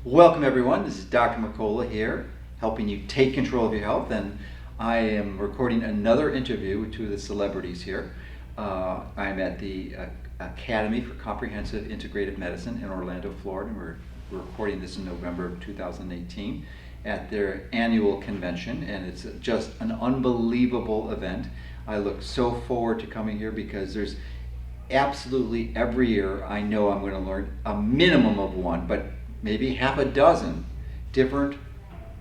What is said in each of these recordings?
Welcome everyone, this is Dr. Mercola here, helping you take control of your health, and I am recording another interview with two of the celebrities here. I'm at the Academy for Comprehensive and Integrative Medicine in Orlando, Florida, and we're recording this in November of 2018 at their annual convention, and it's just an unbelievable event. I look so forward to coming here because there's absolutely every year I know I'm going to learn a minimum of one, but maybe half a dozen different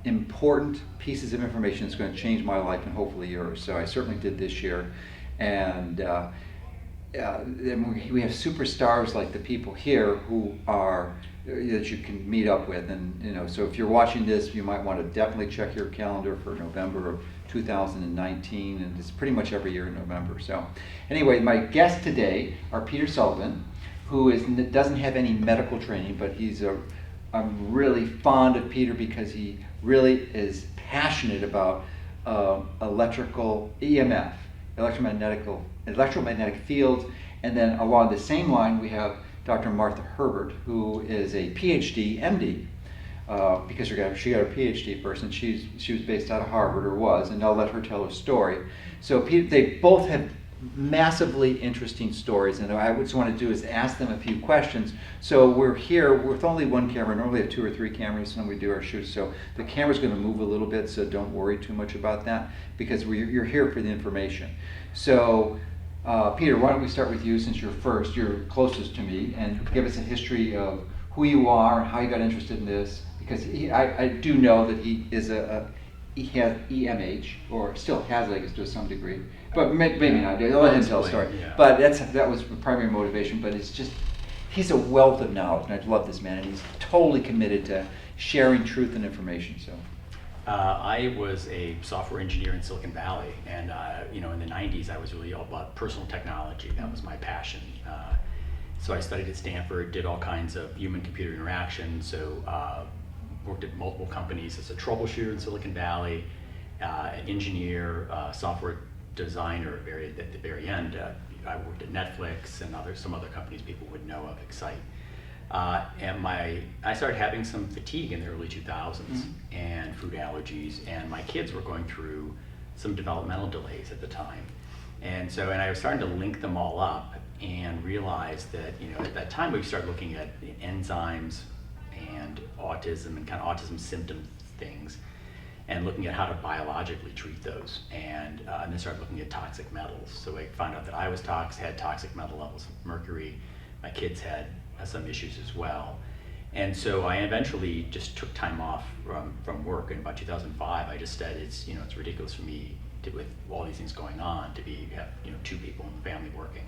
important pieces of information that's going to change my life and hopefully yours. So I certainly did this year. And then we have superstars like the people here who are that you can meet up with, and so if you're watching this, you might want to definitely check your calendar for November of 2019, and it's pretty much every year in November. So anyway, my guests today are Peter Sullivan, who doesn't have any medical training, but I'm really fond of Peter because he really is passionate about electrical EMF, electromagnetic fields. And then along the same line, we have Dr. Martha Herbert, who is a PhD, MD, because she got her PhD first, and she was based out of Harvard, or was, and I'll let her tell her story. So they both have massively interesting stories, and what I just want to do is ask them a few questions. So we're here with only one camera. Normally we have 2 or 3 cameras when we do our shoots, so the camera's going to move a little bit, so don't worry too much about that, because you're here for the information. So Peter, why don't we start with you, since you're closest to me, and give us a history of who you are, how you got interested in this, because I do know that he has EMH, or still has it, I guess, to some degree, but maybe not. I'll let him tell the story. Yeah. But that was the primary motivation, but it's just, he's a wealth of knowledge, and I love this man, and he's totally committed to sharing truth and information. So. I was a software engineer in Silicon Valley, and in the 90s I was really all about personal technology. That was my passion. So I studied at Stanford, did all kinds of human-computer interaction, so worked at multiple companies as a troubleshooter in Silicon Valley, an engineer, software designer at the very end. I worked at Netflix and some other companies people would know of, Excite. And I started having some fatigue in the early 2000s and food allergies, and my kids were going through some developmental delays at the time. And I was starting to link them all up and realized that, at that time we started looking at the enzymes and autism and kind of autism symptom things, and looking at how to biologically treat those, and then started looking at toxic metals. So I found out that I had toxic metal levels of mercury. My kids had some issues as well. And so I eventually just took time off from work. In about 2005, I just said, it's ridiculous for me with all these things going on have 2 people in the family working.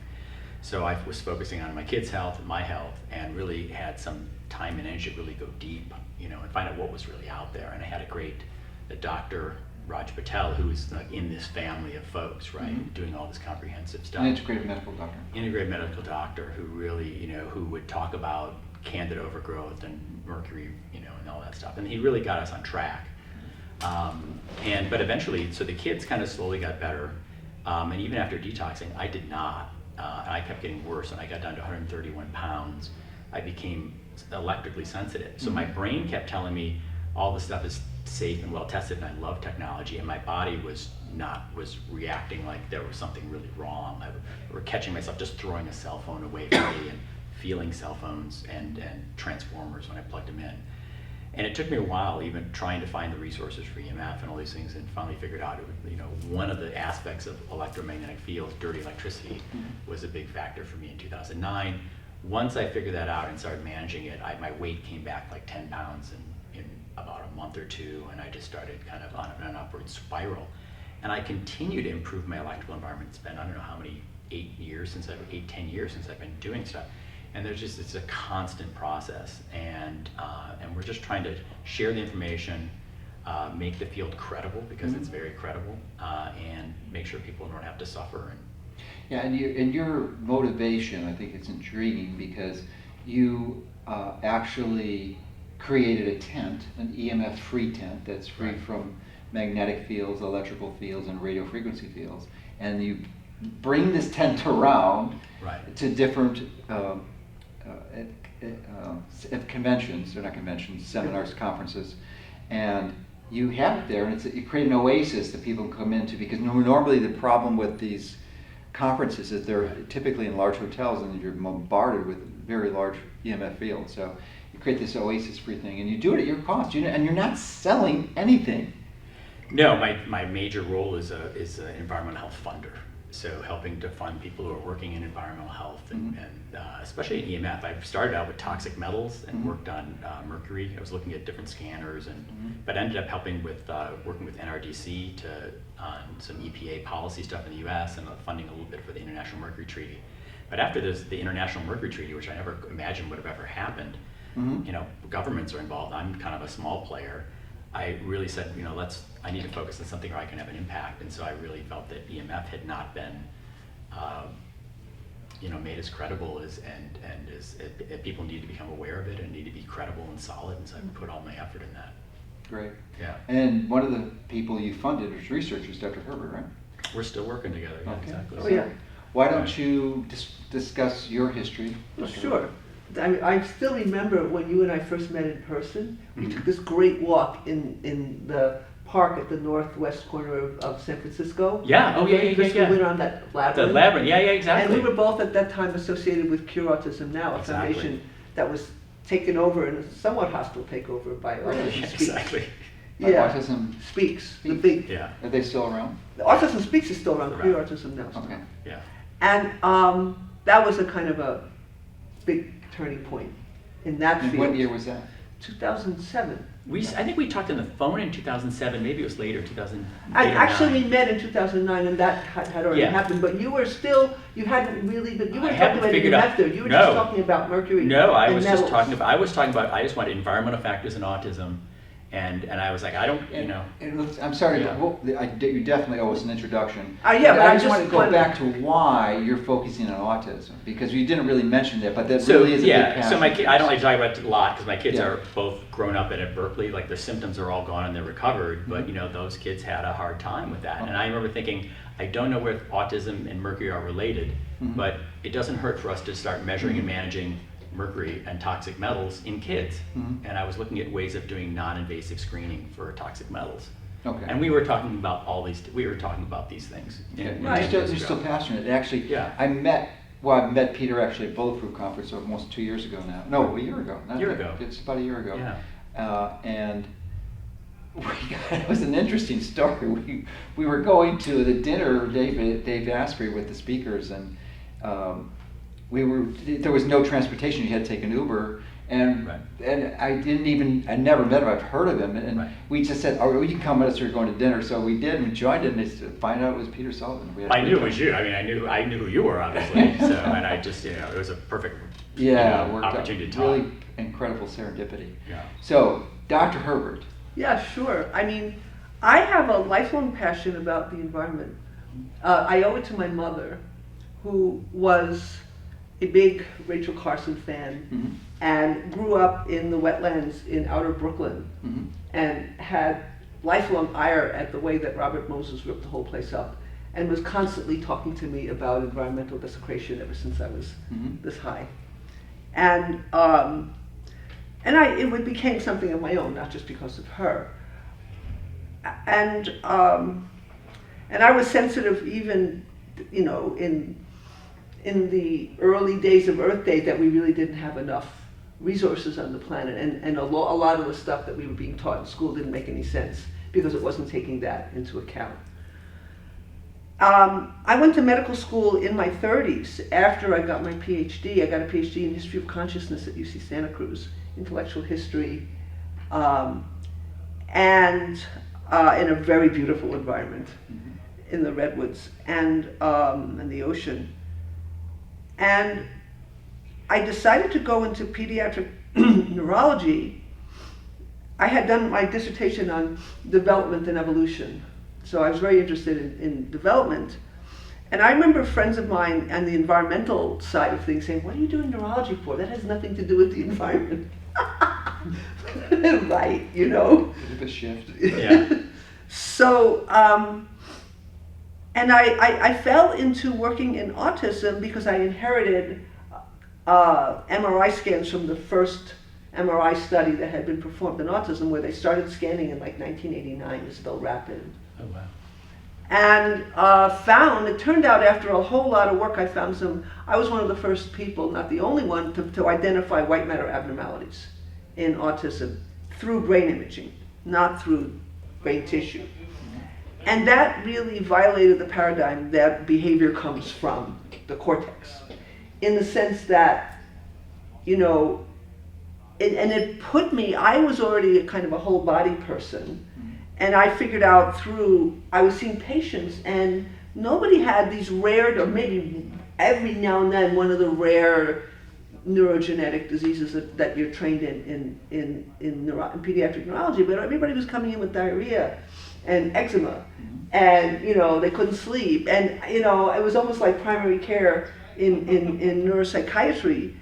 So I was focusing on my kids' health and my health, and really had some time and energy to really go deep, and find out what was really out there. And I had a Dr. Raj Patel, who is in this family of folks, right, doing all this comprehensive stuff. An integrative medical doctor. Integrative medical doctor who really, who would talk about candida overgrowth and mercury, and all that stuff. And he really got us on track. But eventually, so the kids kind of slowly got better. And even after detoxing, I did not. And I kept getting worse, and I got down to 131 pounds. I became electrically sensitive. So my brain kept telling me all this stuff is safe and well tested, and I love technology, and my body was reacting like there was something really wrong. I were catching myself just throwing a cell phone away from me and feeling cell phones and transformers when I plugged them in. And it took me a while, even trying to find the resources for EMF and all these things, and finally figured out one of the aspects of electromagnetic fields, dirty electricity, was a big factor for me in 2009. Once I figured that out and started managing it, my weight came back like 10 pounds in about a month or 2, and I just started kind of on an upward spiral. And I continue to improve my electrical environment. It's been, I don't know how many, 10 years since I've been doing stuff. And it's a constant process, and we're just trying to share the information, make the field credible, because it's very credible, and make sure people don't have to suffer. Yeah, and your motivation, I think it's intriguing, because you actually created a tent, an EMF-free tent that's free from magnetic fields, electrical fields, and radio frequency fields, and you bring this tent around to different conventions, they're not conventions, seminars, conferences, and you have it there, and you create an oasis that people can come into, because normally the problem with these conferences is they're typically in large hotels and you're bombarded with very large EMF fields. So you create this oasis-free thing, and you do it at your cost, and you're not selling anything. No, my major role is an environmental health funder. So helping to fund people who are working in environmental health, and especially in EMF. I started out with toxic metals and worked on mercury. I was looking at different scanners, but ended up helping with working with NRDC on some EPA policy stuff in the U.S. and funding a little bit for the International Mercury Treaty. But after the International Mercury Treaty, which I never imagined would have ever happened, governments are involved. I'm kind of a small player. I really said, I need to focus on something where I can have an impact, and so I really felt that EMF had not been, made as credible as people need to become aware of it and need to be credible and solid, and so I put all my effort in that. Great. Yeah. And one of the people you funded as researchers, Dr. Herbert, right? We're still working together. Yeah, Okay. exactly. Oh, yeah. Why don't you discuss your history? Well, Dr. sure. I still remember when you and I first met in person. We took this great walk in the park at the northwest corner of San Francisco. Yeah. Oh, yeah. We went on that labyrinth. The labyrinth. Yeah, exactly. And we were both at that time associated with Cure Autism Now, a Exactly. foundation that was taken over in a somewhat hostile takeover by Autism Yeah, Speaks. exactly. By Yeah. Autism Speaks. The Speaks. big. Yeah. Are they still around? Autism Speaks is still around. Around. Cure Autism Now. Okay. Yeah. And that was a kind of a big turning point in that And field. what year was that? 2007. I think we talked on the phone in 2007. Maybe it was later, 2008 Actually, or we 9. met in 2009, and that had already Yeah. happened. But you hadn't really, but you I weren't hadn't talking about figured EMF out- there. You were No. just talking about mercury. No, I and was metals. just talking about. I just wanted environmental factors in autism, and I was like, I don't, And I'm sorry, Yeah. you definitely owe us an introduction. Yeah, but I I just want to just go wanted- back to why you're focusing on autism, because you didn't really mention that, but that So really is a big yeah, passion. so my kid, I don't like to talk about it a lot because my kids Yeah. are both grown up and at Berkeley. Like their symptoms are all gone and they're recovered, but Mm-hmm. those kids had a hard time with that. And Okay. I remember thinking, I don't know where autism and mercury are related, Mhm. but it doesn't hurt for us to start measuring and managing mercury and toxic metals in kids. Mhm. And I was looking at ways of doing non-invasive screening for toxic metals. Okay. And we were talking about these things. Yeah, Right. you're still passionate. Actually, Yeah. I met Peter actually at Bulletproof Conference almost 2 years ago now. No, a year ago. A year ago. It's about a year ago. Yeah. And it was an interesting story. We were going to the dinner, Dave Asprey with the speakers, and there was no transportation. You had to take an Uber. And Right. and I never met him. I've heard of him, and Right. we just said, "Oh, you can come with us. We're going to dinner." So we did, and we joined it, and find out it was Peter Sullivan. We had a I great knew it time. was you. I mean, I knew who you were, obviously. So, and I just, it was a perfect, Yeah, worked out. opportunity to talk. Really incredible serendipity. Yeah. So, Dr. Herbert. Yeah, sure. I mean, I have a lifelong passion about the environment. I owe it to my mother, who was a big Rachel Carson fan Mhm. and grew up in the wetlands in outer Brooklyn Mhm. and had lifelong ire at the way that Robert Moses ripped the whole place up and was constantly talking to me about environmental desecration ever since I was Mhm. this high. And it became something of my own, not just because of her. And I was sensitive even, in the early days of Earth Day that we really didn't have enough resources on the planet, and a lot of the stuff that we were being taught in school didn't make any sense because it wasn't taking that into account. I went to medical school in my 30s after I got my PhD. I got a PhD in history of consciousness at UC Santa Cruz, intellectual history, and in a very beautiful environment in the redwoods and the ocean. And I decided to go into pediatric neurology. I had done my dissertation on development and evolution, so I was very interested in development. And I remember friends of mine on the environmental side of things saying, "What are you doing neurology for? That has nothing to do with the environment." Right, Bit of a shift. Yeah. So, and I fell into working in autism because I inherited MRI scans from the first MRI study that had been performed in autism, where they started scanning in like 1989, Isabel Rapin. Oh, wow. And it turned out after a whole lot of work, I was one of the first people, not the only one, to identify white matter abnormalities in autism through brain imaging, not through brain tissue. And that really violated the paradigm that behavior comes from the cortex, in the sense that, it put me, I was already a kind of a whole body person, and I figured out I was seeing patients, and nobody had these rare, or maybe every now and then, one of the rare neurogenetic diseases that you're trained in pediatric neurology, but everybody was coming in with diarrhea and eczema, and they couldn't sleep, and it was almost like primary care in neuropsychiatry,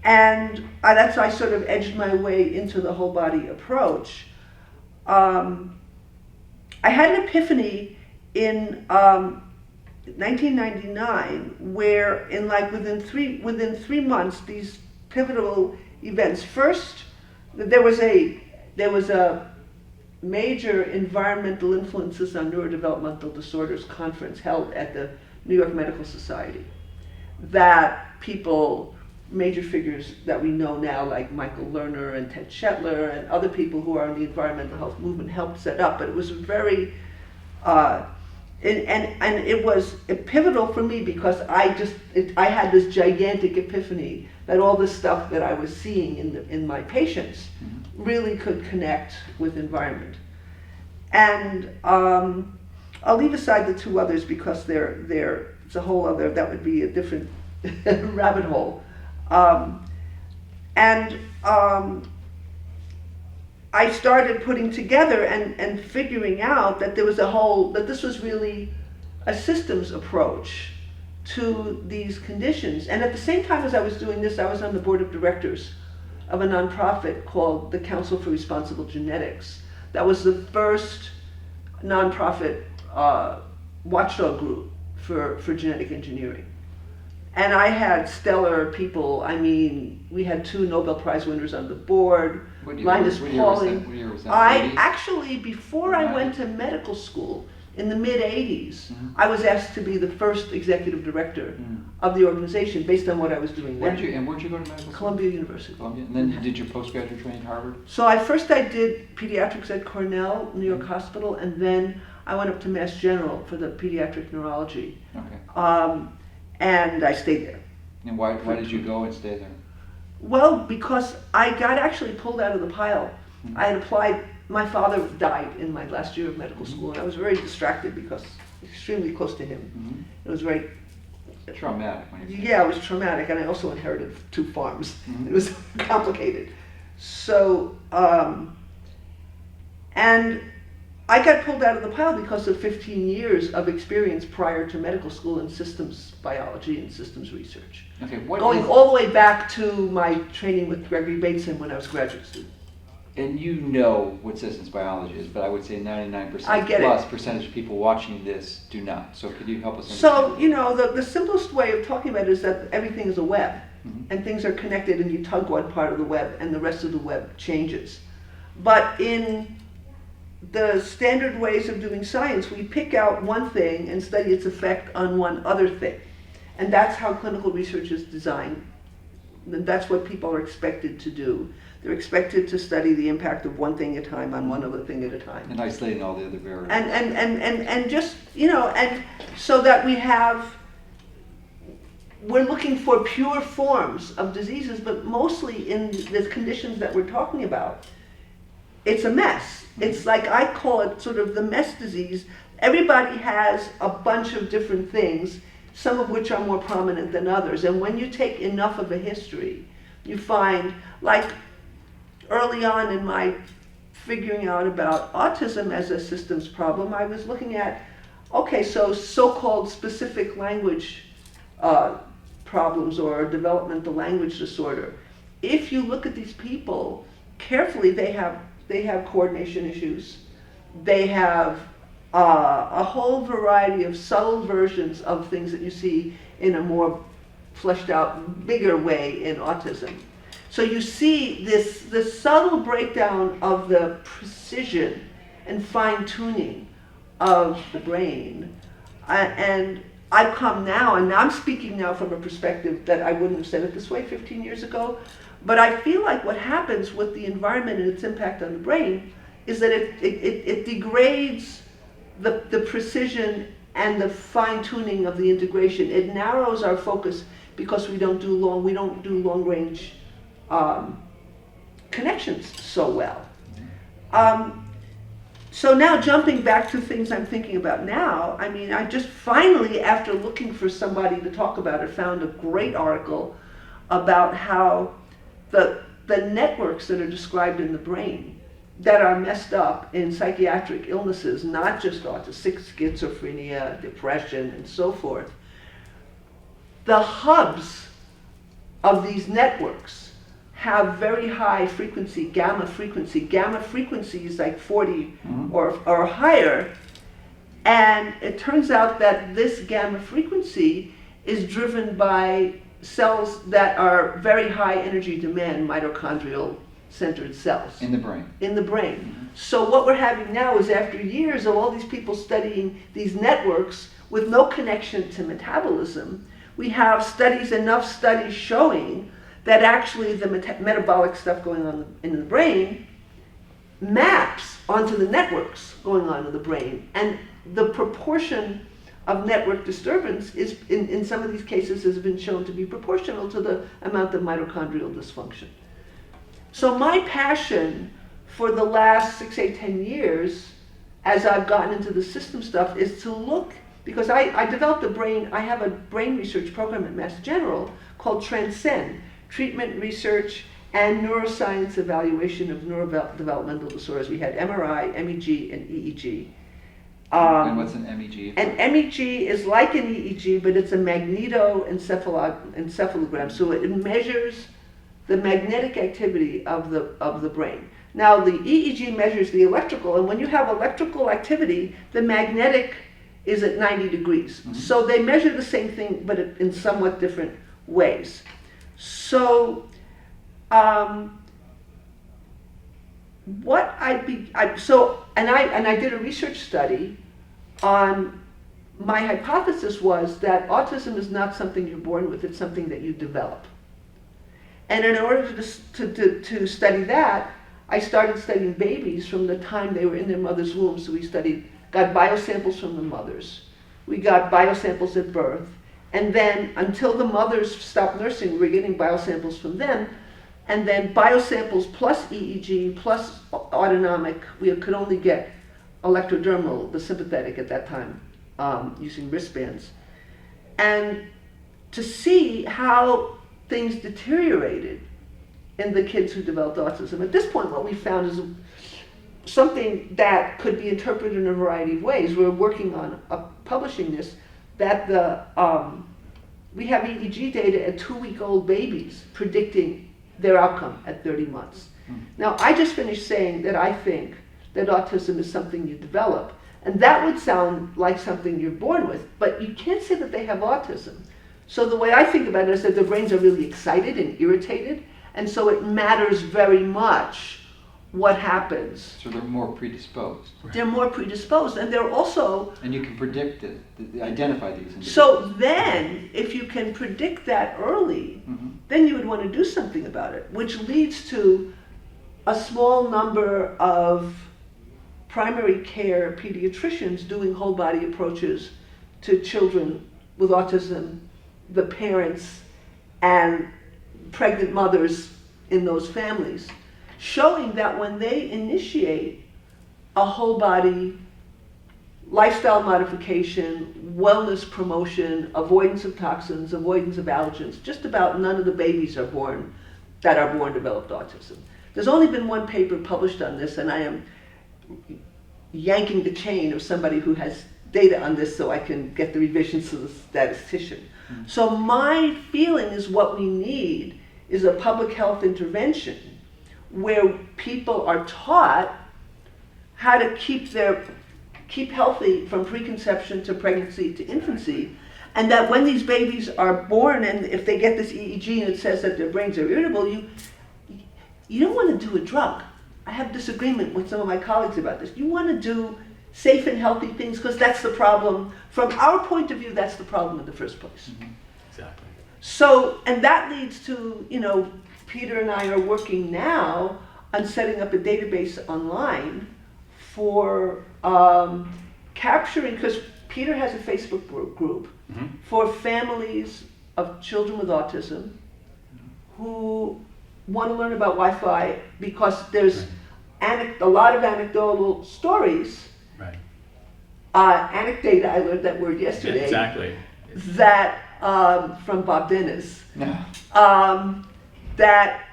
and that's why I sort of edged my way into the whole body approach. I had an epiphany in 1999, where within three months, these pivotal events. First, there was a major environmental influences on neurodevelopmental disorders conference held at the New York Medical Society, that major figures that we know now, like Michael Lerner and Ted Shetler and other people who are in the environmental health movement, helped set up. But it was very, and it was pivotal for me, because I had this gigantic epiphany that all this stuff that I was seeing in my patients really could connect with environment. And I'll leave aside the two others, because it's a whole other, that would be a different rabbit hole. I started putting together and figuring out that that this was really a systems approach to these conditions. And at the same time as I was doing this, I was on the board of directors of a nonprofit called the Council for Responsible Genetics. That was the first nonprofit watchdog group for genetic engineering. And I had stellar people. I mean, we had 2 Nobel Prize winners on the board. Linus Pauling. What year was that? I actually, before I went to medical school in the mid-'80s, I was asked to be the first executive director of the organization based on what I was doing then. Where'd you go to medical school? Columbia University. Columbia. And then you did your postgraduate training at Harvard? So I did pediatrics at Cornell, New York Hospital, and then I went up to Mass General for the pediatric neurology. Okay. And I stayed there. And why did you go and stay there? Well, because I got actually pulled out of the pile. I had applied. My father died in my last year of medical school, and I was very distracted because extremely close to him. It was very traumatic. Yeah, it was traumatic, and I also inherited 2 farms. It was complicated. So, and I got pulled out of the pile because of 15 years of experience prior to medical school in systems biology and systems research. Okay, going all the way back to my training with Gregory Bateson when I was a graduate student. And you know what systems biology is, but I would say 99% plus percentage of people watching this do not. So could you help us understand? So, the simplest way of talking about it is that everything is a web, and things are connected, and you tug one part of the web, and the rest of the web changes. But in the standard ways of doing science, we pick out one thing and study its effect on one other thing. And that's how clinical research is designed. That's what people are expected to do. They're expected to study the impact of one thing at a time on one other thing at a time. And isolating all the other variables. And just, and so that we're looking for pure forms of diseases, but mostly in the conditions that we're talking about, it's a mess. It's like, I call it sort of the mess disease. Everybody has a bunch of different things, some of which are more prominent than others. And when you take enough of a history, you find, like early on in my figuring out about autism as a systems problem, I was looking at, so-called specific language problems or developmental language disorder. If you look at these people carefully, they have coordination issues. They have a whole variety of subtle versions of things that you see in a more fleshed out bigger way in autism. So you see this subtle breakdown of the precision and fine-tuning of the brain. And I've come now, and I'm speaking now from a perspective that I wouldn't have said it this way 15 years ago, but I feel like what happens with the environment and its impact on the brain is that it degrades the precision and the fine-tuning of the integration. It narrows our focus because we don't do long-range connections so well. So now jumping back to things I'm thinking about now, I mean, I just finally, after looking for somebody to talk about it, found a great article about how the networks that are described in the brain that are messed up in psychiatric illnesses, not just autism, schizophrenia, depression, and so forth, the hubs of these networks have very high frequency, gamma frequency. Gamma frequency is like 40 or higher. And it turns out that this gamma frequency is driven by cells that are very high energy demand, mitochondrial centered cells. In the brain. In the brain. So what we're having now is, after years of all these people studying these networks with no connection to metabolism, we have enough studies showing that actually the metabolic stuff going on in the brain maps onto the networks going on in the brain. And the proportion of network disturbance is, in some of these cases, has been shown to be proportional to the amount of mitochondrial dysfunction. So my passion for the last 6, 8, 10 years, as I've gotten into the system stuff, is to look, because I developed I have a brain research program at Mass General called Transcend, Treatment, Research, and Neuroscience Evaluation of Neurodevelopmental Disorders. We had MRI, MEG, and EEG. And what's an MEG? An MEG is like an EEG, but it's a magnetoencephalogram. So it measures the magnetic activity of the brain. Now the EEG measures the electrical, and when you have electrical activity, the magnetic is at 90 degrees. So they measure the same thing, but in somewhat different ways. So, I did a research study on, my hypothesis was that autism is not something you're born with, it's something that you develop. And in order to study that, I started studying babies from the time they were in their mother's womb. So we got biosamples from the mothers. We got biosamples at birth. And then until the mothers stopped nursing, we were getting biosamples from them. And then biosamples plus EEG plus autonomic, we could only get electrodermal, the sympathetic at that time, using wristbands. And to see how things deteriorated in the kids who developed autism. At this point, what we found is something that could be interpreted in a variety of ways. We're working on publishing this, that we have EEG data at 2-week-old babies predicting their outcome at 30 months. Now, I just finished saying that I think that autism is something you develop, and that would sound like something you're born with, but you can't say that they have autism. So the way I think about it is that their brains are really excited and irritated, and so it matters very much what happens. So they're more predisposed. They're more predisposed, and they're also... And you can predict it, identify these individuals. So then, if you can predict that early, then you would want to do something about it, which leads to a small number of primary care pediatricians doing whole body approaches to children with autism, the parents, and pregnant mothers in those families, showing that when they initiate a whole body lifestyle modification, wellness promotion, avoidance of toxins, avoidance of allergens, just about none of the babies are born developed autism. There's only been one paper published on this, and I am yanking the chain of somebody who has data on this so I can get the revisions to the statistician. So my feeling is what we need is a public health intervention where people are taught how to keep healthy from preconception to pregnancy to infancy, And that when these babies are born and if they get this EEG and it says that their brains are irritable, you don't want to do a drug. I have disagreement with some of my colleagues about this. You want to do safe and healthy things because that's the problem. From our point of view, that's the problem in the first place. Mm-hmm. Exactly. So, and that leads to, Peter and I are working now on setting up a database online for capturing, because Peter has a Facebook group Mm-hmm. for families of children with autism who want to learn about Wi-Fi because there's a lot of anecdotal stories. Right. Anecdata, I learned that word Yeah, yesterday. exactly. That from Bob Dennis. No. That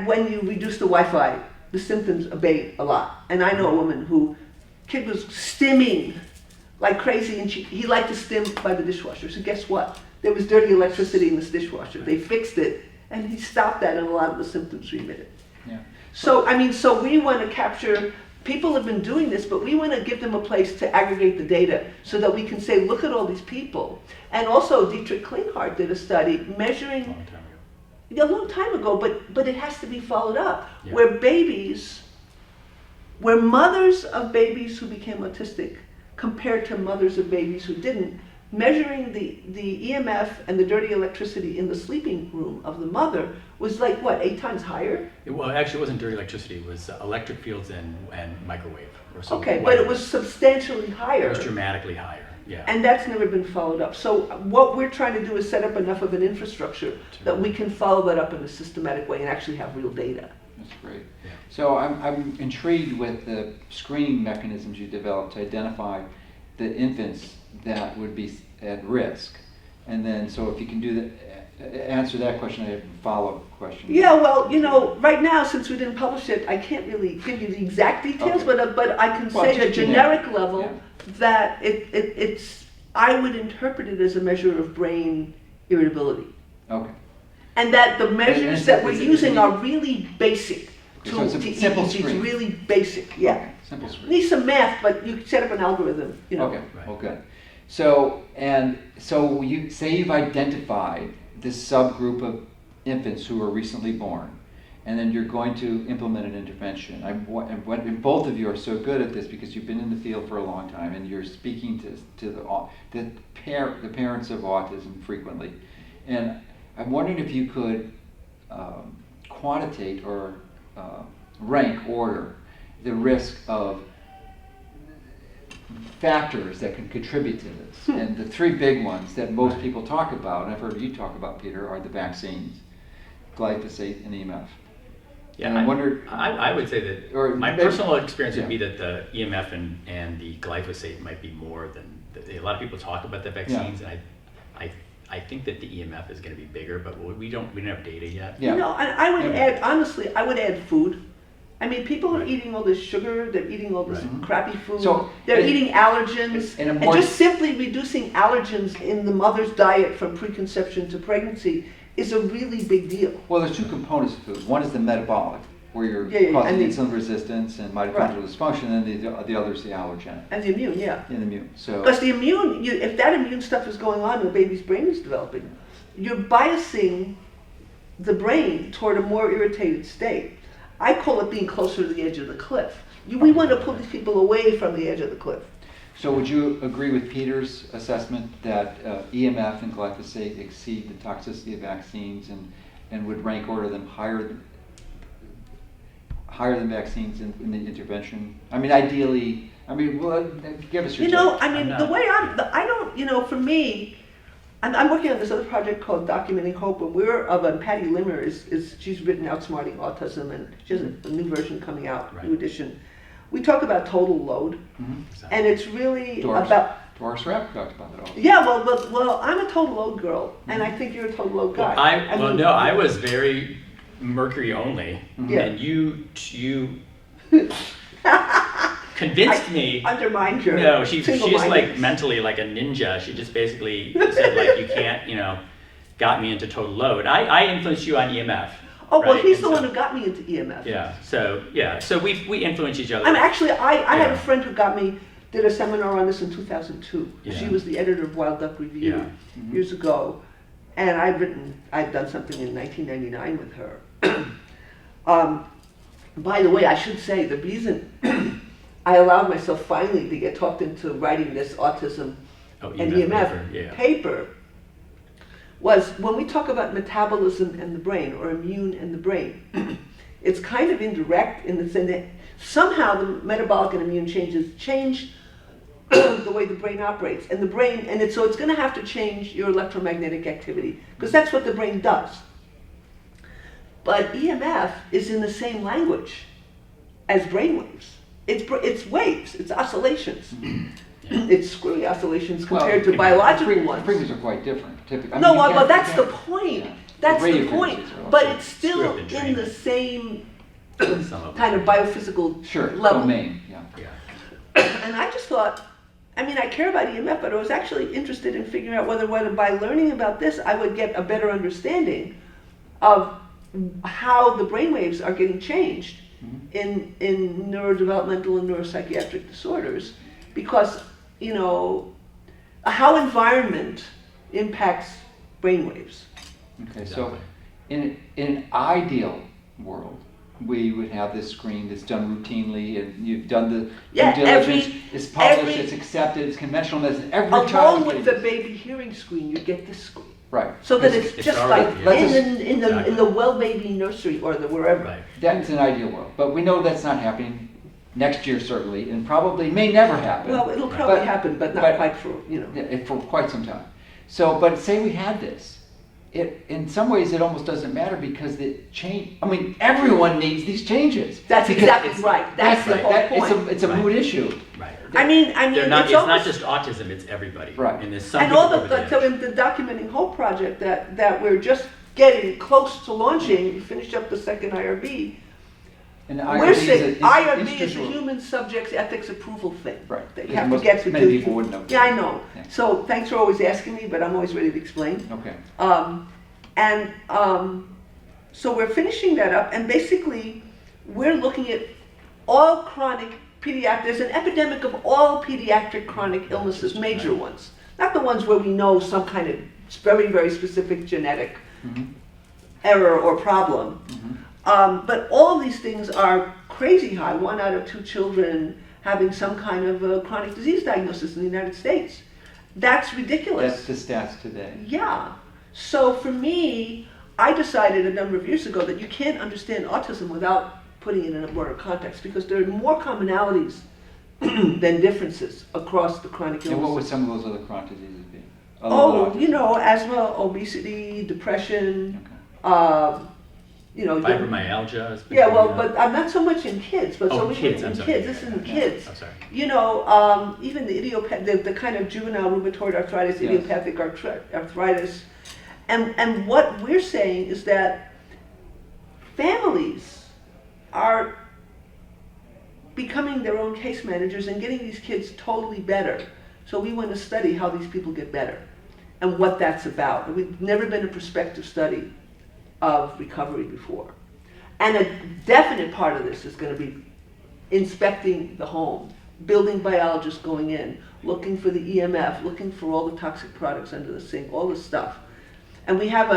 when you reduce the Wi-Fi, the symptoms abate a lot. And I know a woman who kid was stimming like crazy, and he liked to stim by the dishwasher. So guess what? There was dirty electricity in this dishwasher. They fixed it, and he stopped that, and a lot of the symptoms remitted. Yeah. So so we want to capture. People have been doing this, but we want to give them a place to aggregate the data so that we can say, look at all these people. And also, Dietrich Klinghardt did a study measuring Long time ago. a long time ago, but it has to be followed up, Yeah. where mothers of babies who became autistic compared to mothers of babies who didn't, measuring the EMF and the dirty electricity in the sleeping room of the mother was like, what, 8 times higher? Well, actually, it wasn't dirty electricity. It was electric fields and microwave. Or some Okay, but it was wireless. substantially higher. It was dramatically higher. Yeah. And that's never been followed up. So what we're trying to do is set up enough of an infrastructure that we can follow that up in a systematic way and actually have real data. That's great. Yeah. So I'm intrigued with the screening mechanisms you developed to identify the infants that would be at risk. And then, so if you can do that, answer that question, I have a follow-up question. Yeah, well, right now, since we didn't publish it, I can't really give you the exact details, Okay. but I can Well, say at a just generic generic, level yeah. that it's, I would interpret it as a measure of brain irritability. Okay. And that the measures that we're is it- using are really basic. So it's a to simple EEGs, screen. really basic, yeah. Okay, simple screen. Need some math, but you can set up an algorithm, Okay, Right. well, good. So you say you've identified this subgroup of infants who are recently born, and then you're going to implement an intervention. And both of you are so good at this because you've been in the field for a long time, and you're speaking to the parents of autism frequently. And I'm wondering if you could quantitate or rank order the risk of factors that can contribute to this. And the 3 big ones that most people talk about, and I've heard you talk about, Peter, are the vaccines, glyphosate and EMF. Yeah, And I wondered, I would say that or my maybe- personal experience would yeah. be that the EMF and the glyphosate might be more than a lot of people talk about the vaccines, and I think that the EMF is going to be bigger, but we don't have data yet. Yeah. And I would Yeah. add, honestly, I would add food. I mean, people are Right. eating all this sugar, they're eating all this Right. crappy food, So, they're and- eating allergens, and a and more- just simply reducing allergens in the mother's diet from preconception to pregnancy is a really big deal. well, there's 2 components of food. One is the metabolic, where you're Yeah, causing and the- insulin resistance and mitochondrial Right. dysfunction, and the other is the allergenic And the immune, yeah. in the immune. So, Because the immune, if that immune stuff is going on and the baby's brain is developing, you're biasing the brain toward a more irritated state. I call it being closer to the edge of the cliff. We want to pull these people away from the edge of the cliff. so would you agree with Peter's assessment that EMF and glyphosate exceed the toxicity of vaccines and would rank order them higher than vaccines in the intervention? I mean, ideally, well, give us your take. I mean, I'm the not- way I don't, for me, I'm working on this other project called Documenting Hope, and Patty Limmer she's written Outsmarting Autism, and she has a new version coming out, Right. new edition. We talk about total load, Mhm. Exactly. and it's really Doris. about, Doris Rapp talked about it all. yeah, well, I'm a total load girl, and I think you're a total load guy. I was very mercury only, Yeah. and you convinced me. Undermined your No, she's like single-mindedness. mentally like a ninja. She just basically said like you can't, got me into total load. I influenced you on EMF. Oh, well, right? he's And the so- one who got me into EMF. Yeah. So we influence each other. I mean, actually, I had Yeah. a friend who got me did a seminar on this in 2002. Yeah. She was the editor of Wild Duck Review Yeah. years ago, and I'd done something in 1999 with her. By the way, I should say the reason I allowed myself finally to get talked into writing this autism and EMF paper was when we talk about metabolism and the brain, or immune and the brain, it's kind of indirect in the sense that somehow the metabolic and immune changes change the way the brain operates, and the brain, so it's going to have to change your electromagnetic activity, because that's what the brain does. But EMF is in the same language as brainwaves. It's waves, it's oscillations. It's screwy oscillations compared to biological ones. Frequencies are quite different, typically. No, well, that's the point. Yeah. That's radio the point. frequencies are But also it's still stripped and in the trained. same Some of kind of biophysical Sure, level. domain, yeah. Yeah. And I just thought, I mean, I care about EMF, but I was actually interested in figuring out whether by learning about this, I would get a better understanding of how the brainwaves are getting changed in neurodevelopmental and neuropsychiatric disorders, because, you know, how environment impacts brainwaves. Okay, so in an ideal world, we would have this screen that's done routinely, and you've done the Yeah, due diligence, every- it's published, every- it's accepted, it's conventional medicine, every Along child with the gets it. baby hearing screen, you get this screen. Right. So that Because it's just already- like yeah. in the well baby nursery or the wherever. Right. that's an ideal world, but we know that's not happening next year certainly, and probably may never happen. Well, it'll probably But- happen, but not but- quite for, you know. Yeah, for quite some time. So, but say we had this, in some ways it almost doesn't matter because the change. I mean, everyone needs these changes. That's Because exactly it's- right. That's the whole point. It's a Right. mood issue. Right. I mean, They're not, it's it's almost, not just autism, it's everybody. Right. And there's some and people all the, over the so edge. in the Documenting Hope project that we're just getting close to launching, we finished up the second IRB. And We're saying IRB is a institutional. human subjects ethics approval thing. Right. That you Because have to most- get to many do. people wouldn't know. Yeah, I know. Yeah. So thanks for always asking me, but I'm always ready to explain. Okay. So we're finishing that up, and basically we're looking at all chronic pediatric. There's an epidemic of all pediatric chronic illnesses, major ones, not the ones where we know some kind of very, very specific genetic error or problem. But all of these things are crazy high. 1 out of 2 children having some kind of a chronic disease diagnosis in the United States. That's ridiculous. That's the stats today. Yeah. So for me, I decided a number of years ago that you can't understand autism without putting it in a broader context, because there are more commonalities than differences across the chronic And what would illnesses. some of those other chronic diseases be? Other Oh, than you know, asthma, obesity, depression, autism? you know. Fibromyalgia. has been Yeah, well, coming up. but I'm not so much in kids, but so Oh, we kids, I'm in sorry. kids. This isn't Yeah, kids. I'm sorry. You know, even the the kind of juvenile rheumatoid arthritis, Yes. idiopathic arthritis, and what we're saying is that families are becoming their own case managers and getting these kids totally better. So we want to study how these people get better and what that's about. And we've never been a prospective study of recovery before. And a definite part of this is going to be inspecting the home, building biologists going in, looking for the EMF, looking for all the toxic products under the sink, all this stuff. And we have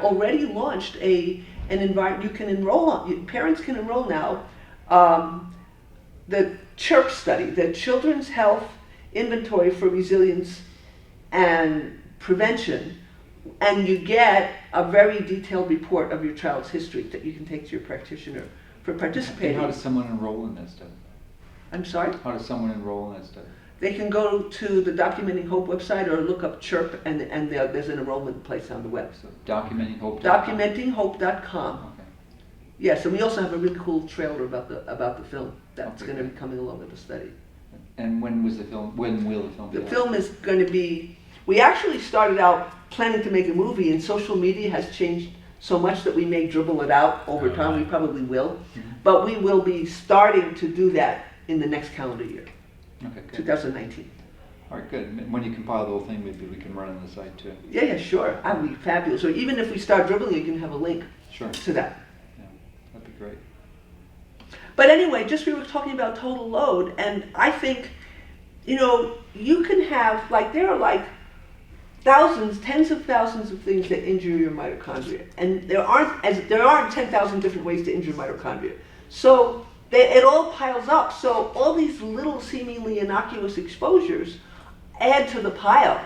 already launched an environment you can enroll on. Parents can enroll now. The CHIRP study, the Children's Health Inventory for Resilience and Prevention, and you get a very detailed report of your child's history that you can take to your practitioner for And participating. how does someone enroll in that study? I'm sorry? How does someone enroll in that study? They can go to the Documenting Hope website or look up CHIRP, and there's an enrollment place on the web. So documenting hope. Documentinghope.com. Okay. Yes, and we also have a really cool trailer about the film that's Okay, going to great. be coming along with the study. And when was the film? When will the film be The out? film is going to be. We actually started out planning to make a movie, and social media has changed so much that we may dribble it out over Oh, time. We right. probably will, Mhm. but we will be starting to do that in the next calendar year, Okay, good. 2019. All right, good. And when you compile the whole thing, maybe we can run it on the site too. Yeah, sure. That would be fabulous. Or even if we start dribbling, you can have a link Sure. to that. Yeah, that'd be great. But anyway, just we were talking about total load, and I think you can have, there are thousands, tens of thousands of things that injure your mitochondria, and there aren't 10,000 different ways to injure mitochondria. So it all piles up. So all these little seemingly innocuous exposures add to the pile,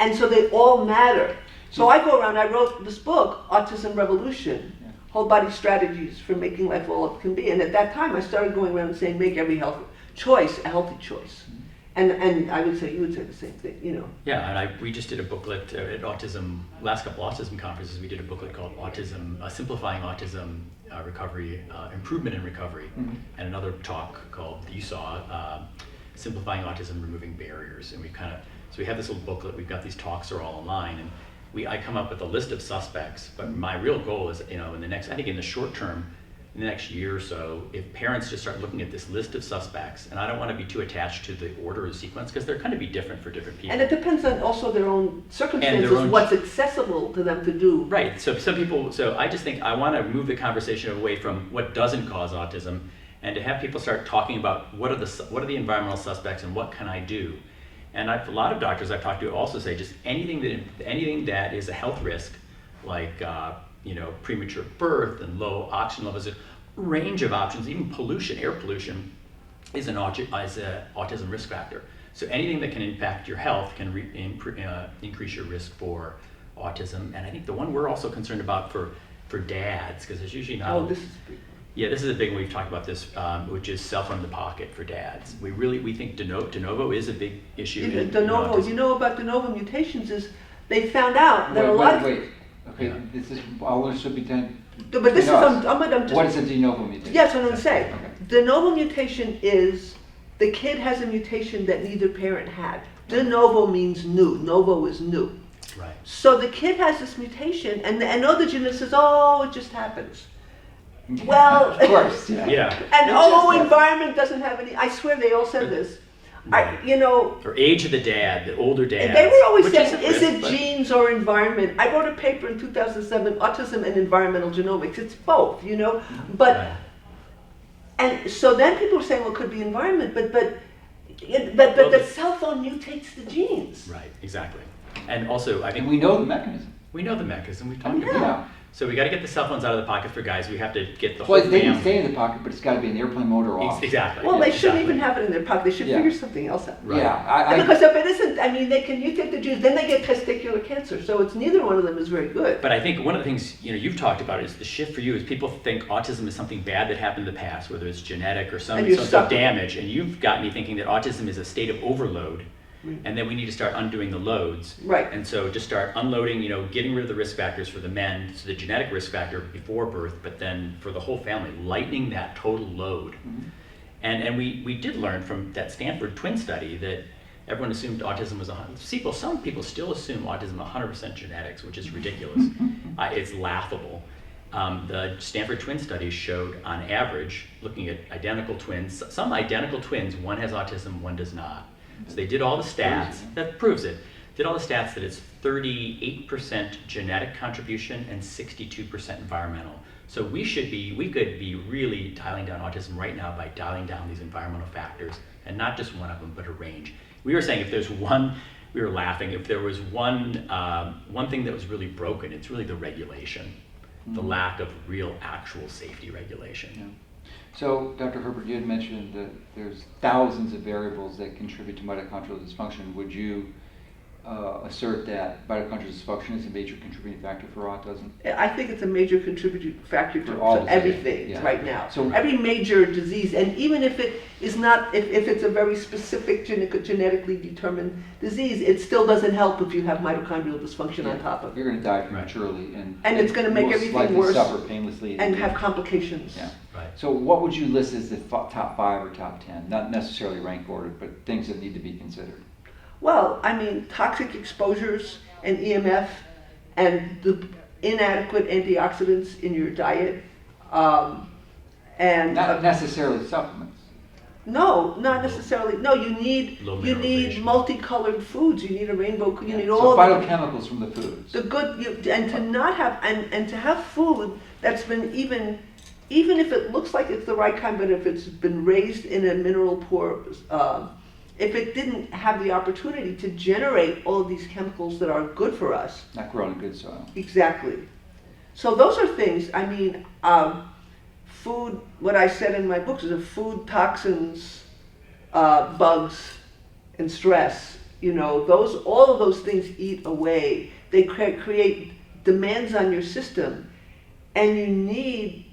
and so they all matter. So I go around. I wrote this book, Autism Revolution, whole body strategies for making life all it can be. And at that time, I started going around and saying, make every choice a healthy choice. And I would say, you would say the same thing, Yeah, and we just did a booklet at last couple autism conferences, we did a booklet called Simplifying Autism Recovery, Improvement in Recovery, and another talk called, you saw, Simplifying Autism, Removing Barriers. And so we have this little booklet, we've got these talks are all online, and I come up with a list of suspects, but my real goal is, in the short term, in the next year or so, if parents just start looking at this list of suspects, and I don't want to be too attached to the order or sequence, because they're going to be different for different people. And it depends on also their own circumstances, what's accessible to them to do. Right, so I just think I want to move the conversation away from what doesn't cause autism, and to have people start talking about what are the environmental suspects and what can I do. And a lot of doctors I've talked to also say just anything that is a health risk, like premature birth and low oxygen levels, a range of options, even pollution, air pollution, is an autism risk factor. So anything that can impact your health can increase your risk for autism. And I think the one we're also concerned about for dads, because there's usually not. Oh, this is big. Yeah, this is a big one. We've talked about this, which is cell phone in the pocket for dads. We think de novo is a big issue. De novo, about de novo mutations is they found out that a lot of. Wait. Okay, this is all this should be done. But this is what is a de novo mutation? Yes, what I'm saying. Okay. De novo mutation is the kid has a mutation that neither parent had. De novo means new. Novo is new. Right. So the kid has this mutation, and the geneticist says, "Oh, it just happens." Well, of course, yeah. And environment doesn't have any. I swear they all said this. Right. Or age of the dad, the older dad. They were always saying, is it genes or environment? I wrote a paper in 2007, Autism and Environmental Genomics. It's both, But right. And so then people were saying, well, it could be environment, but the cell phone mutates the genes. Right, exactly. And also, I think we know the mechanism. We've talked about it. So we got to get the cell phones out of the pocket for guys. We have to get the whole Well, they family. can stay in the pocket, but it's got to be an airplane mode or off. Exactly. Well, they shouldn't even have it in their pocket. They should figure something else out. Right. Yeah, because if it isn't, they can mutate the genes, then they get testicular cancer. So it's neither one of them is very good. But I think one of the things you've talked about is the shift for you is people think autism is something bad that happened in the past, whether it's genetic or some damage, and you've got me thinking that autism is a state of overload. And then we need to start undoing the loads. Right. And so just start unloading, getting rid of the risk factors for the men, so the genetic risk factor before birth, but then for the whole family, lightening that total load. Mm-hmm. And we did learn from that Stanford twin study that everyone assumed autism was 100%. Some people still assume autism 100% genetics, which is ridiculous. It's laughable. The Stanford twin study showed, on average, looking at identical twins, some identical twins, one has autism, one does not. So they did all the stats, that proves it, did all the stats that it's 38% genetic contribution and 62% environmental. So we could be really dialing down autism right now by dialing down these environmental factors, and not just one of them, but a range. We were saying if there was one thing that was really broken, it's really the regulation, the lack of real actual safety regulation. Yeah. So, Dr. Herbert, you had mentioned that there's thousands of variables that contribute to mitochondrial dysfunction. Would you assert that mitochondrial dysfunction is a major contributing factor for autism? I think it's a major contributing factor to everything right now. So every major disease, and even if it is not, if it's a very specific genetically determined disease, it still doesn't help if you have mitochondrial dysfunction on top of it. You're going to die prematurely, and it's going to make everything worse, suffer painlessly, and have complications. Yeah. Right. So what would you list as the top 5 or top 10? Not necessarily rank ordered, but things that need to be considered. Well, toxic exposures and EMF and the inadequate antioxidants in your diet. And not necessarily supplements. No, not necessarily. No, you need multicolored foods. You need a rainbow. You need all phytochemicals from the foods. The good, and to not have and to have food that's been even if it looks like it's the right kind, but if it's been raised in a mineral poor if it didn't have the opportunity to generate all of these chemicals that are good for us. Not grown in good soil. Exactly. So those are things, I mean, food, what I said in my books is that food, toxins, bugs, and stress, you know, all of those things eat away. They create demands on your system, and you need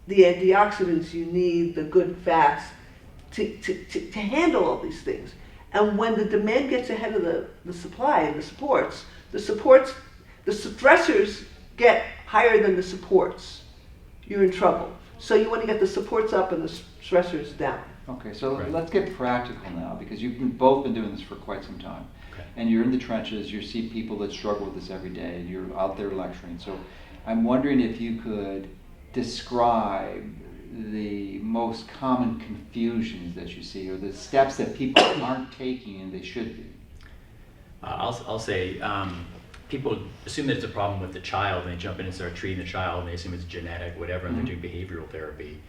the antioxidants, you need the good fats to handle all these things. And when the demand gets ahead of the supply and the stressors get higher than the supports, you're in trouble. So you want to get the supports up and the stressors down. Okay, so Right. let's get practical now, because you've both been doing this for quite some time. Okay. And you're in the trenches, you see people that struggle with this every day, and you're out there lecturing. So I'm wondering if you could describe the most common confusions that you see, or the steps that people aren't taking and they should be. I'll say people assume that it's a problem with the child, and they jump in and start treating the child, and they assume it's genetic, whatever, and they're doing behavioral therapy.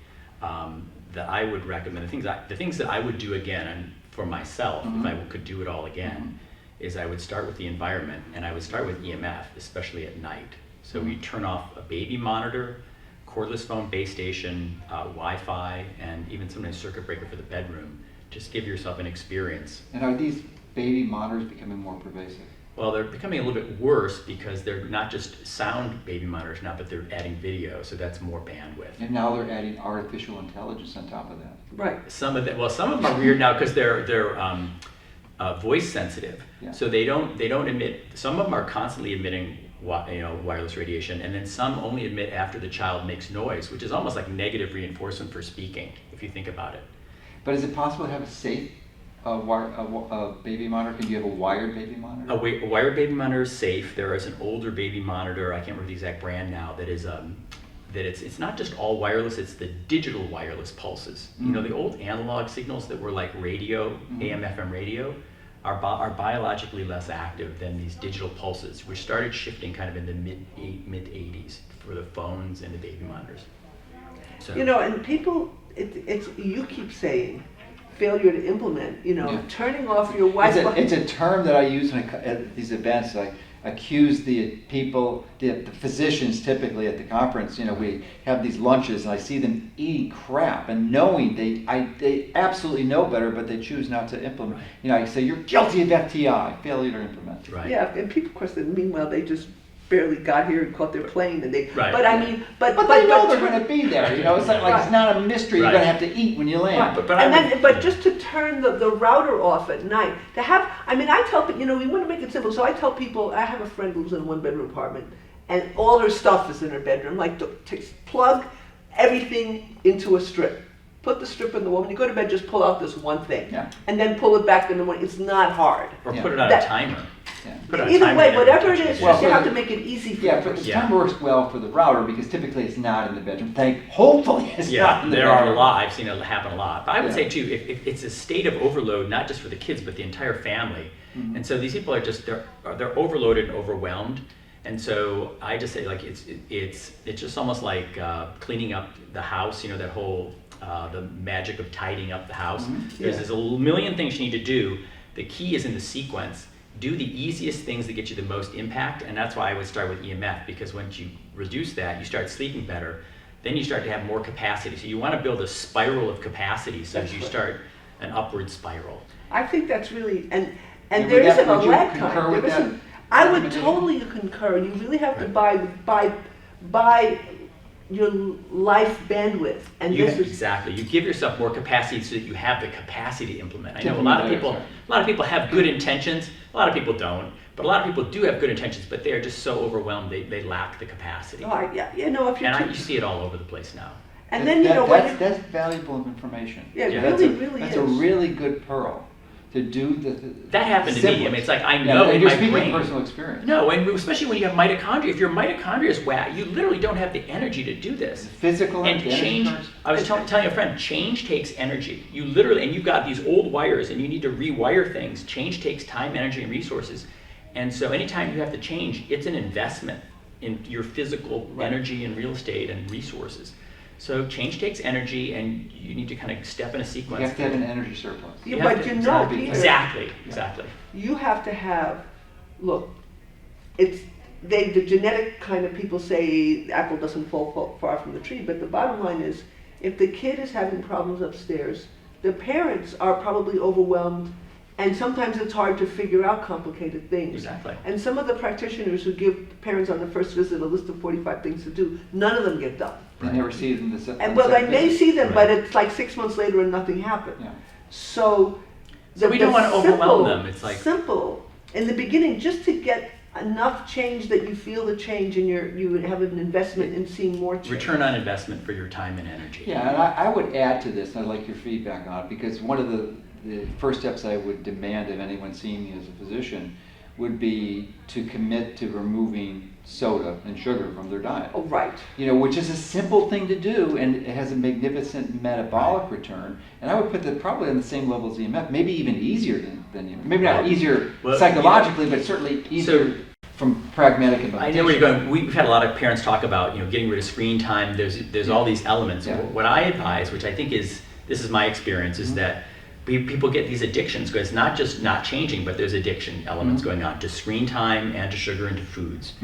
That I would recommend, the things that I would do again, and for myself, if I could do it all again, is I would start with the environment, and I would start with EMF, especially at night. So we turn off a baby monitor, cordless phone base station, Wi-Fi, and even sometimes circuit breaker for the bedroom. Just give yourself an experience. And are these baby monitors becoming more pervasive? Well, they're becoming a little bit worse because they're not just sound baby monitors now, but they're adding video, so that's more bandwidth. And now they're adding artificial intelligence on top of that. Right. Some of them are weird now because they're voice sensitive, so they don't emit. Some of them are constantly emitting wireless radiation, and then some only emit after the child makes noise, which is almost like negative reinforcement for speaking, if you think about it. But is it possible to have a safe baby monitor? Can you have a wired baby monitor? A wired baby monitor is safe. There is an older baby monitor, I can't remember the exact brand now, that is it's not just all wireless, it's the digital wireless pulses. You know, the old analog signals that were like radio, AM, FM radio, are biologically less active than these digital pulses, which started shifting kind of in the mid 80s for the phones and the baby monitors. So, You know, and people, it's you keep saying failure to implement, turning off your Wi-Fi. It's a term that I use at these events. I accuse the people, the physicians typically at the conference. We have these lunches, and I see them eating crap and knowing they absolutely know better, but they choose not to implement. I say, you're guilty of FTI, failure to implement. right. Yeah, and people, of course, meanwhile, they just barely got here and caught their plane, and they. Right. But I mean, but they know they're going to be there. It's like it's not a mystery. You're Right. going to have to eat when you land. Right. But just to turn the router off at night, I tell people, we want to make it simple. So I tell people, I have a friend who lives in a one-bedroom apartment, and all her stuff is in her bedroom. Like, plug everything into a strip. Put the strip in the wall. When you go to bed, just pull out this one thing, and then pull it back in the morning. It's not hard. Or put it on a timer. Yeah. Put it on a Either timer way, and whatever touch it is, Well, you have to make it easy for Yeah, you. but the timer works well for the router because typically it's not in the bedroom. Hopefully it's not in the there bedroom. are a lot. I've seen it happen a lot. But I would Yeah. say too, if it's a state of overload, not just for the kids, but the entire family. And so these people are just they're overloaded and overwhelmed. And so I just say, like, it's just almost like cleaning up the house. That whole the magic of tidying up the house. There's a million things you need to do. The key is in the sequence. Do the easiest things that get you the most impact, and that's why I would start with EMF, because once you reduce that, you start sleeping better, then you start to have more capacity. So you want to build a spiral of capacity, so as you start an upward spiral. I think that's really, and And there would that- isn't a would you lag concur time. with There that isn't. I would recommendation? totally concur. You really have to Right. buy your life bandwidth, and this is Exactly. You give yourself more capacity so that you have the capacity to implement. I know a Different lot of layers, people. right. A lot of people have good intentions. A lot of people don't. But a lot of people do have good intentions, but they are just so overwhelmed they lack the capacity. if you're And too, you see it all over the place now. and then that's valuable information. Yeah, it that's really that's is. a really good pearl to do That happened to me. I mean, it's like I know and in you're my speaking brain. personal experience. No, and especially when you have mitochondria. If your mitochondria is whacked, you literally don't have the energy to do this. Physical And energy change, currents. I was telling a friend, change takes energy. You literally, and you've got these old wires and you need to rewire things. Change takes time, energy, and resources. And so anytime you have to change, it's an investment in your physical energy and real estate and resources. So change takes energy, and you need to kind of step in a sequence. You have to have an energy surplus. Yeah, You but have to- you know, exactly, Peter, exactly. you have to have, look, it's, the genetic kind of people say the apple doesn't fall far from the tree, but the bottom line is, if the kid is having problems upstairs, the parents are probably overwhelmed, and sometimes it's hard to figure out complicated things. Exactly. And some of the practitioners who give parents on the first visit a list of 45 things to do, none of them get done. They never see them. And well, they may see them, but Right. it's like 6 months later and nothing happened. Yeah. So, So we don't want to overwhelm them. It's like simple in the beginning, just to get enough change that you feel the change and you have an investment in seeing more change. return on investment for your time and energy. Yeah, and I would add to this, and I'd like your feedback on it, because one of the first steps I would demand of anyone seeing me as a physician would be to commit to removing soda and sugar from their diet. Oh, right. You know, which is a simple thing to do, and it has a magnificent metabolic return. And I would put that probably on the same level as EMF, maybe even easier than EMF. Maybe not easier Well, psychologically, but certainly easier from pragmatic I implementation. know where you're going. We've had a lot of parents talk about, getting rid of screen time. There's all these elements. Yeah. What I advise, which I think this is my experience, is that people get these addictions because it's not just not changing, but there's addiction elements going on to screen time and to sugar and to foods.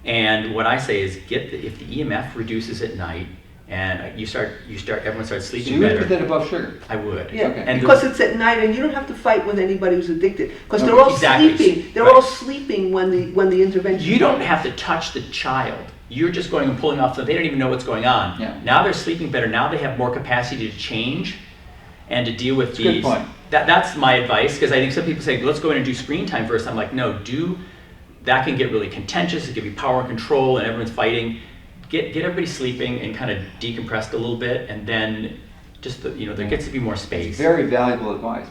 And what I say is if the EMF reduces at night and everyone starts So sleeping you would better. put that above sugar. I would. Yeah, Okay. And because it's at night and you don't have to fight with anybody who's addicted because No, they're all exactly. sleeping. They're Right. all sleeping when the intervention. You don't have to touch the child. You're just going and pulling off, so they don't even know what's going on. Yeah. Now they're sleeping better. Now they have more capacity to change and to deal with That's a good these. point. That's my advice, because I think some people say, let's go in and do screen time first. I'm like, no, that can get really contentious. It can be power and control and everyone's fighting. Get everybody sleeping and kind of decompressed a little bit, and then just there gets to be more space. Very valuable advice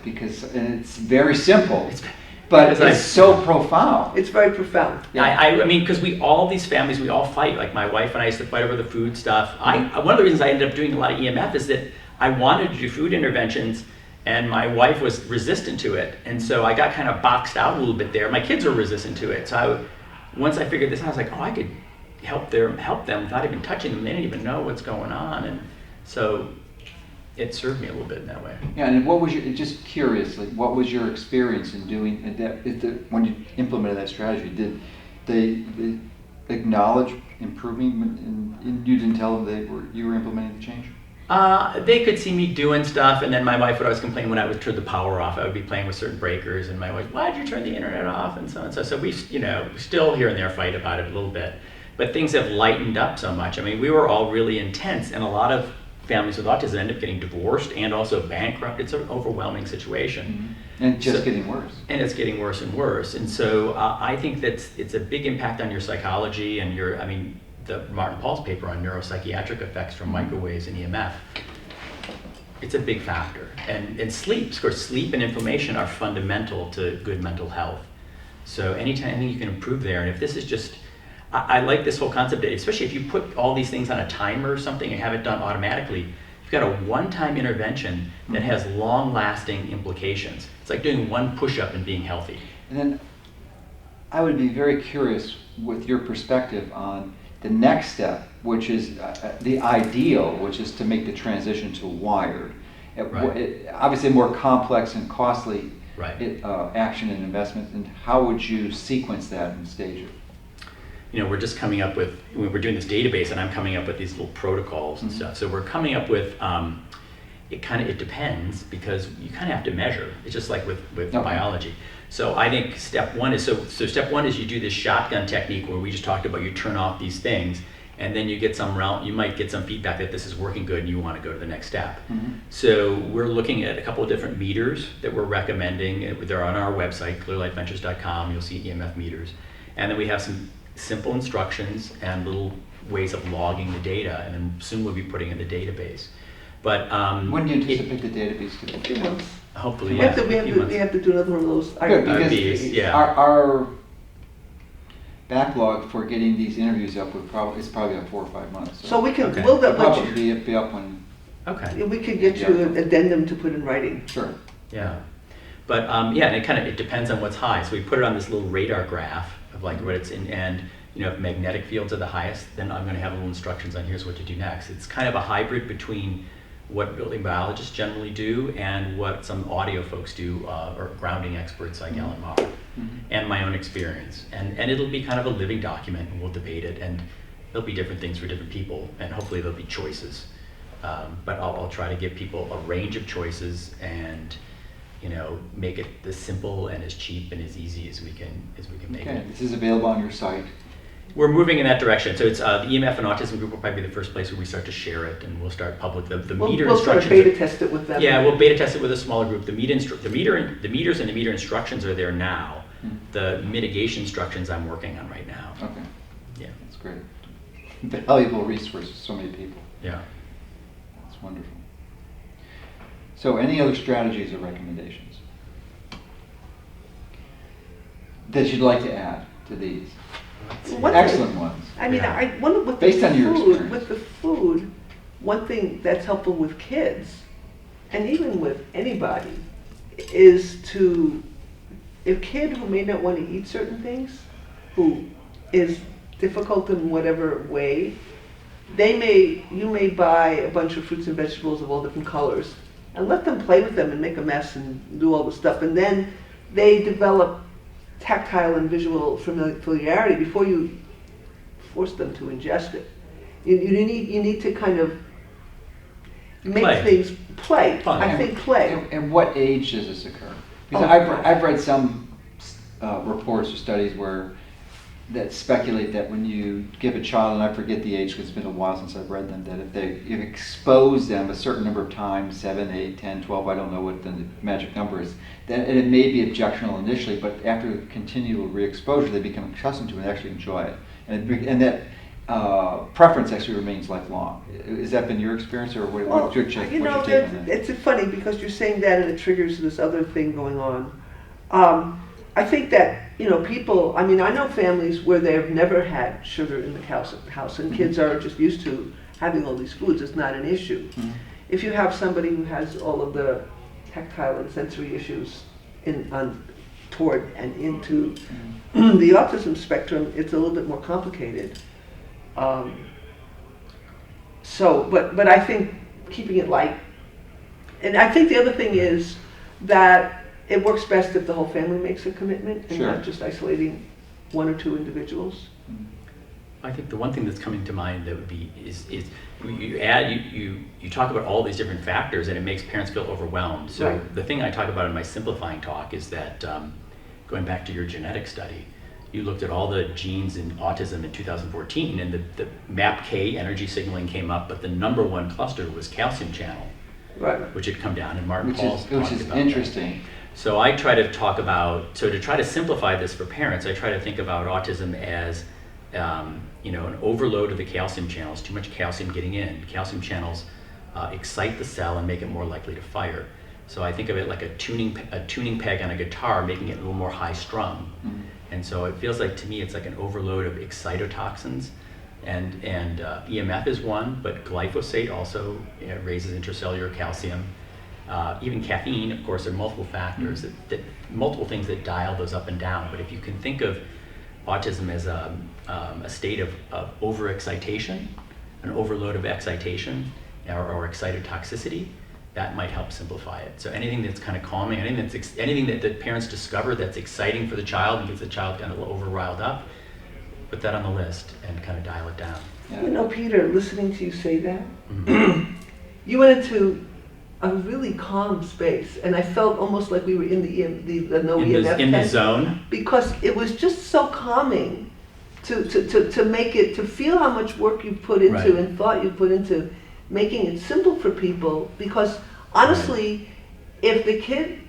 and it's very simple, because but it's so profound. It's very profound. Yeah. I mean, because all these families, we all fight. Like my wife and I used to fight over the food stuff. One of the reasons I ended up doing a lot of EMF is that I wanted to do food interventions, and my wife was resistant to it, and so I got kind of boxed out a little bit there. My kids were resistant to it, so once I figured this out, I was like, I could help them without even touching them. They didn't even know what's going on, and so it served me a little bit in that way. Yeah, and what was just curiously, what was your experience in doing that? When you implemented that strategy, did they acknowledge improvement, and you didn't tell them you were implementing the change? They could see me doing stuff, and then my wife would always complain when I would turn the power off. I would be playing with certain breakers, and my wife, why'd you turn the internet off, and so on. So we, still here and there fight about it a little bit, but things have lightened up so much. I mean, we were all really intense, and a lot of families with autism end up getting divorced and also bankrupt. It's an overwhelming situation. And just getting worse. And it's getting worse and worse. And so I think it's a big impact on your psychology and the Martin Paul's paper on neuropsychiatric effects from microwaves and EMF, it's a big factor. And sleep, of course, sleep and inflammation are fundamental to good mental health. So anything you can improve there, and if this is just, I like this whole concept, especially if you put all these things on a timer or something and have it done automatically, you've got a one-time intervention that has long-lasting implications. It's like doing one push-up and being healthy. And then I would be very curious with your perspective on the next step, which is the ideal, which is to make the transition to wired. Obviously, a more complex and costly action and investment. And how would you sequence that and stage it? We're just coming up with, we're doing this database, and I'm coming up with these little protocols and stuff. So we're coming up with, it depends, because you kind of have to measure. It's just like with biology. So I think step one is you do this shotgun technique where we just talked about, you turn off these things, and then you might get some feedback that this is working good and you want to go to the next step. So we're looking at a couple of different meters that we're recommending. They're on our website, clearlightventures.com. You'll see EMF meters. And then we have some simple instructions and little ways of logging the data, and then soon we'll be putting in the database. But when do you anticipate the database to be? 2 months. Hopefully, We have to do another one of those. Good, because yeah. our backlog for getting these interviews up is probably up 4 or 5 months. So we can, Okay. we'll It'll let probably be up when. Okay. we could get you an addendum to put in writing. Sure. Yeah. But and it depends on what's high. So we put it on this little radar graph of like what it's in, and if magnetic fields are the highest, then I'm going to have little instructions on here's what to do next. It's kind of a hybrid between what building biologists generally do and what some audio folks do, or grounding experts like Ellen Maher, and my own experience. And it'll be kind of a living document, and we'll debate it, and there'll be different things for different people, and hopefully there'll be choices. But I'll try to give people a range of choices and make it as simple and as cheap and as easy as we can make it. This is available on your site. We're moving in that direction. So it's the EMF and Autism group will probably be the first place where we start to share it, and we'll start public. The meter we'll sort of instructions. beta test it with them. Yeah, we'll beta test it with a smaller group. The meters and the meter instructions are there now. The mitigation instructions I'm working on right now. Okay. Yeah. That's great. Valuable resource for so many people. Yeah. That's wonderful. So any other strategies or recommendations that you'd like to add to these? Excellent ones. I mean, Yeah. with Based the on your food, experience. with the food, one thing that's helpful with kids, and even with anybody, is to, a kid who may not want to eat certain things, who is difficult in whatever way, you may buy a bunch of fruits and vegetables of all different colors, and let them play with them and make a mess and do all the stuff, and then they develop tactile and visual familiarity before you force them to ingest it. You need to kind of make Play. things play. Fun. I think play. And what age does this occur? Because Oh, I've read some reports or studies that speculate that when you give a child, and I forget the age because it's been a while since I've read them, that if you expose them a certain number of times, 7, 8, 10, 12, I don't know what the magic number is, then it may be objectionable initially, but after continual re-exposure, they become accustomed to it and actually enjoy it. And that preference actually remains lifelong. Has that been your experience, or what's your take on that? It's funny because you're saying that and it triggers this other thing going on. I think that, people, I know families where they've never had sugar in the house and kids are just used to having all these foods. It's not an issue. If you have somebody who has all of the tactile and sensory issues toward and into the autism spectrum, it's a little bit more complicated. But I think keeping it light. And I think the other thing is that it works best if the whole family makes a commitment and not just isolating one or two individuals. I think the one thing that's coming to mind that would be is you talk about all these different factors and it makes parents feel overwhelmed. So Right. the thing I talk about in my simplifying talk is that going back to your genetic study, you looked at all the genes in autism in 2014 and the MAPK energy signaling came up, but the number one cluster was calcium channel, Right. which had come down, and Martin Paul's Which talked is about interesting. that. So I try to talk about, to try to simplify this for parents, I try to think about autism as an overload of the calcium channels, too much calcium getting in. Calcium channels excite the cell and make it more likely to fire. So I think of it like a tuning peg on a guitar, making it a little more high strung. And so it feels like, to me, it's like an overload of excitotoxins. And EMF is one, but glyphosate also raises intracellular calcium. Even caffeine, of course, there are multiple factors, that multiple things that dial those up and down. But if you can think of autism as a state of overexcitation, an overload of excitation, or excitotoxicity, that might help simplify it. So anything that's kind of calming, anything that parents discover that's exciting for the child and gets the child kind of over riled up, put that on the list and kind of dial it down. Yeah. Peter, listening to you say that, you went into a really calm space, and I felt almost like we were in the no EMF in the test, zone. because it was just so calming to make it, to feel how much work you put into Right. and thought you put into making it simple for people. Because honestly, if the kid,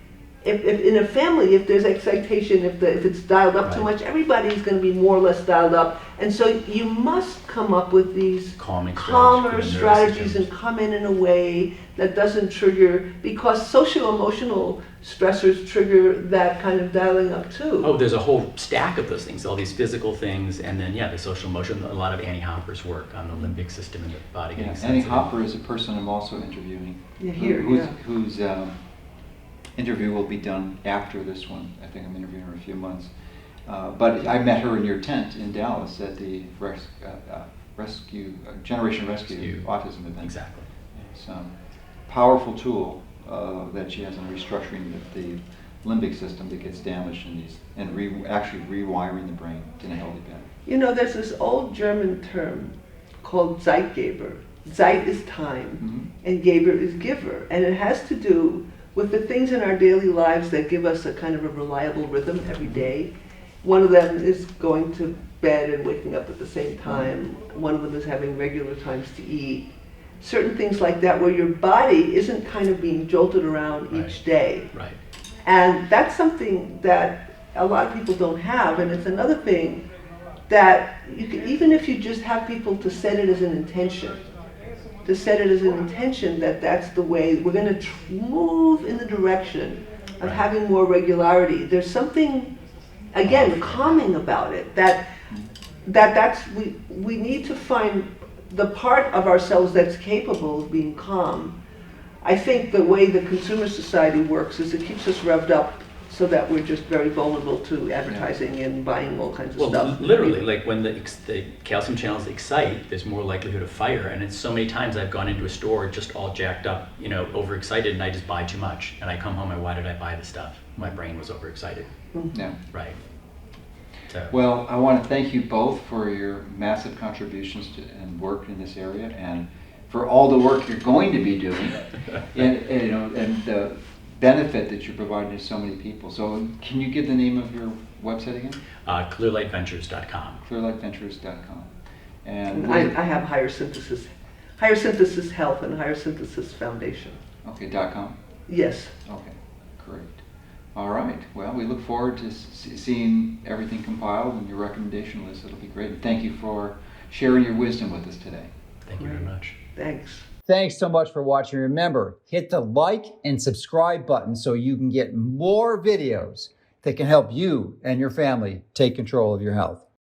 if in a family, if there's excitation, if it's dialed up too Right. much, everybody's going to be more or less dialed up, and so you must come up with these Calmer calmer strategies strategies and come in a way that doesn't trigger, because socio-emotional stressors trigger that kind of dialing up too. Oh, there's a whole stack of those things, all these physical things, and then the social emotion. A lot of Annie Hopper's work on the limbic system in the body getting Annie sensitive. Hopper is a person I'm also interviewing. Yeah, here, Whose interview will be done after this one. I think I'm interviewing her in a few months. But I met her in your tent in Dallas at the Generation Rescue Autism event. Exactly. It's a powerful tool that she has in restructuring the limbic system that gets damaged in these, and actually rewiring the brain in a healthy pattern. You know, there's this old German term called Zeitgeber. Zeit is time, and Geber is giver. And it has to do with the things in our daily lives that give us a kind of a reliable rhythm every day. One of them is going to bed and waking up at the same time. One of them is having regular times to eat. Certain things like that where your body isn't kind of being jolted around each day. Right. And that's something that a lot of people don't have. And it's another thing that you can, even if you just have people to set it as an intention, that that's the way we're going to move in the direction of having more regularity. There's something, again, calming about it. We need to find the part of ourselves that's capable of being calm. I think the way the consumer society works is it keeps us revved up so that we're just very vulnerable to advertising and buying all kinds of stuff. Literally, like when the calcium channels excite, there's more likelihood of fire. And it's so many times I've gone into a store just all jacked up, overexcited, and I just buy too much. And I come home and why did I buy this stuff? My brain was overexcited. Yeah. Right. So. Well, I want to thank you both for your massive contributions and work in this area, and for all the work you're going to be doing, and the benefit that you're providing to so many people. So can you give the name of your website again? Clearlightventures.com. Clearlightventures.com. And I have Higher Synthesis Health and Higher Synthesis Foundation. Okay, .com? Yes. Okay, great. All right. Well, we look forward to seeing everything compiled and your recommendation list. It'll be great. And thank you for sharing your wisdom with us today. Thank you very much. Thanks. Thanks so much for watching. Remember, hit the like and subscribe button so you can get more videos that can help you and your family take control of your health.